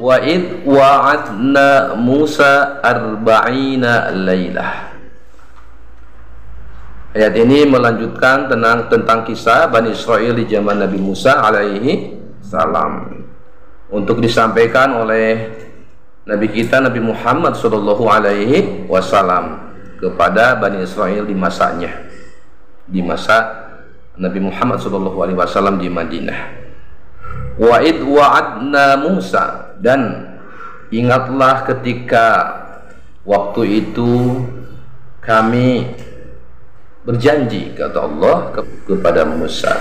Wa id wa'adna Musa arba'ina lailah. Ayat ini melanjutkan tentang kisah Bani Israel di zaman Nabi Musa alaihi salam, untuk disampaikan oleh Nabi kita Nabi Muhammad sallallahu alaihi wasallam kepada Bani Israel di masanya, di masa Nabi Muhammad sallallahu alaihi wasallam di Madinah. Wa id wa'adna Musa, dan ingatlah ketika waktu itu kami berjanji, kata Allah kepada Musa.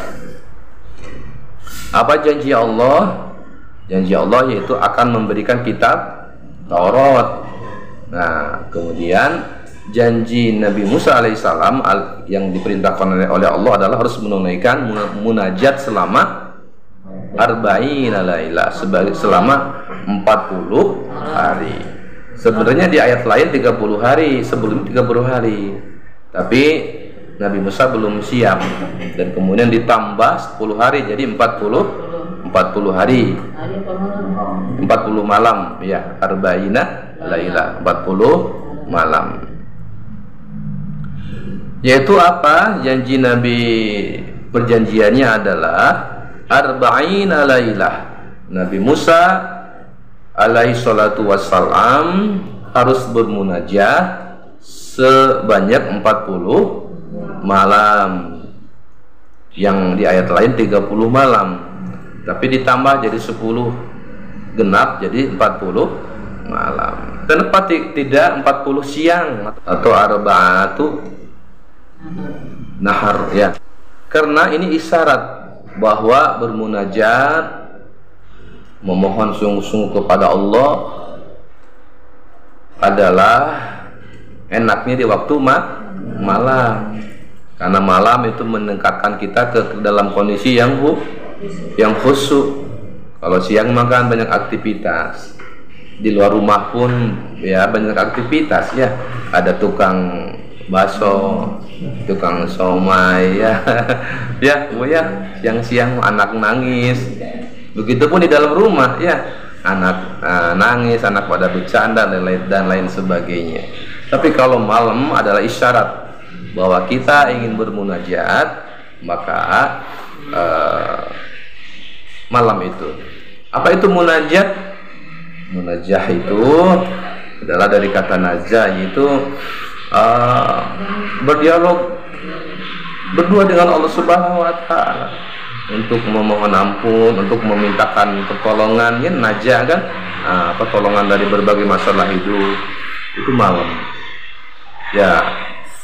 Apa janji Allah? Janji Allah yaitu akan memberikan kitab Taurat. Nah, kemudian janji Nabi Musa alaihissalam yang diperintahkan oleh Allah adalah harus menunaikan munajat selama arba'ina lailah, selama 40 hari. Sebenarnya di ayat lain 30 hari, sebelum 30 hari. Tapi Nabi Musa belum siap, dan kemudian ditambah 10 hari jadi 40 hari. 40 malam, ya, arba'ina lailah, 40 malam. Yaitu apa? Janji Nabi, perjanjiannya adalah arba'ina lailah. Nabi Musa alaihi salatu wassalam harus bermunajat sebanyak 40 malam. Yang di ayat lain 30 malam, tapi ditambah jadi 10 genap jadi 40 malam. Kenapa tidak 40 siang atau arba'atu nahar, ya? Karena ini isyarat bahwa bermunajat, memohon sungguh-sungguh kepada Allah adalah enaknya di waktu malam. Karena malam itu mendekatkan kita ke dalam kondisi yang khusyuk. Kalau siang makan banyak aktivitas, di luar rumah pun ya banyak aktivitas, ya. Ada tukang bakso, tukang somai, ya. Ya, Bu, ya. Siang-siang anak nangis. Begitupun di dalam rumah, ya. Anak nangis, anak pada bercanda dan lain sebagainya. Tapi kalau malam adalah isyarat bahwa kita ingin bermunajat, maka malam itu. Apa itu munajat? Munajat itu adalah dari kata najah, yaitu berdialog berdua dengan Allah Subhanahu wa taala, untuk memohon ampun, untuk memintakan pertolongan, ya, najah kan, pertolongan dari berbagai masalah hidup. Itu malam, ya.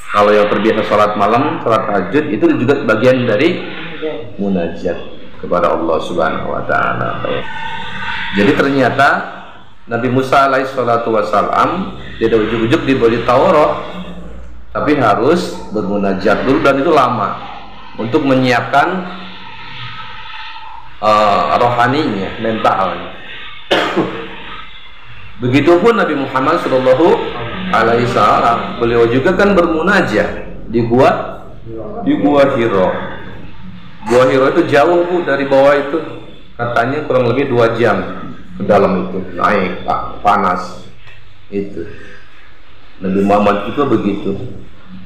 Kalau yang terbiasa sholat malam, sholat tahajud, itu juga bagian dari munajat kepada Allah Subhanahu wa taala. Jadi ternyata Nabi Musa alaihi salatu wassalam tidak ujuk-ujuk diberi Taurat, tapi harus bermunajat dulu, dan itu lama untuk menyiapkan rohaninya, mentalnya. Begitupun Nabi Muhammad sallallahu alaihi wasallam, beliau juga kan bermunajat di gua Hiro. Gua Hiro itu jauh, Bu, dari bawah itu. Katanya kurang lebih 2 jam ke dalam itu, naik panas itu. Nabi Muhammad juga begitu.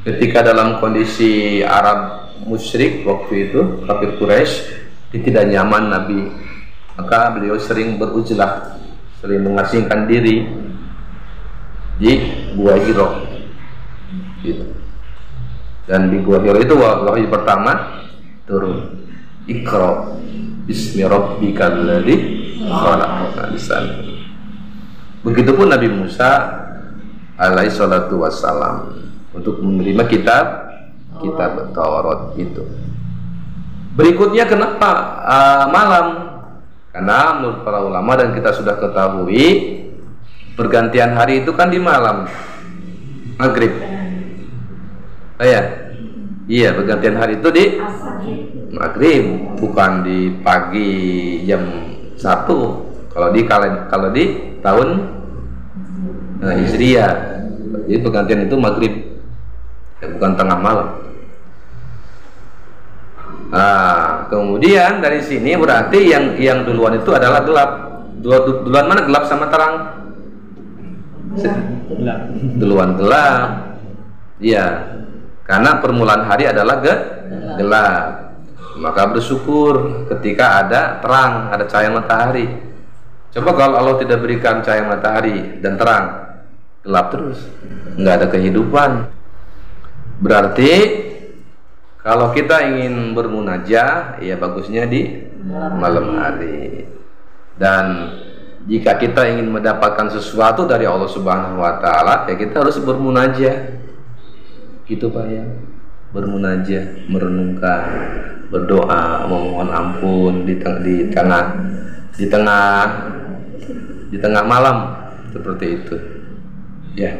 Ketika dalam kondisi Arab musyrik waktu itu, kafir Quraisy, tidak nyaman Nabi, maka beliau sering berujlah, sering mengasingkan diri di Gua Hiro gitu. Dan di Gua Hiro itu wahyu pertama turun, Iqra bismi rabbikal ladzi khalaq. Begitupun Nabi Musa alaihi salatu wassalam untuk menerima kitab Taurat itu. Berikutnya kenapa malam? Karena menurut para ulama, dan kita sudah ketahui, pergantian hari itu kan di malam, maghrib. Iya, pergantian hari itu di maghrib, bukan di pagi jam 1. Kalau di tahun Hijriah, jadi pergantian itu maghrib, bukan tengah malam. Nah, kemudian dari sini berarti yang duluan itu adalah gelap. Duluan mana gelap sama terang? Gelap. Duluan gelap. Iya. Karena permulaan hari adalah gelap. Maka bersyukur ketika ada terang, ada cahaya matahari. Coba kalau Allah tidak berikan cahaya matahari dan terang, gelap terus, nggak ada kehidupan. Berarti kalau kita ingin bermunajah, ya bagusnya di malam hari. Dan jika kita ingin mendapatkan sesuatu dari Allah Subhanahu wa taala, ya kita harus bermunajah. Gitu Pak ya. Bermunajah, merenungkan, berdoa, memohon ampun di tengah malam, seperti itu. Ya.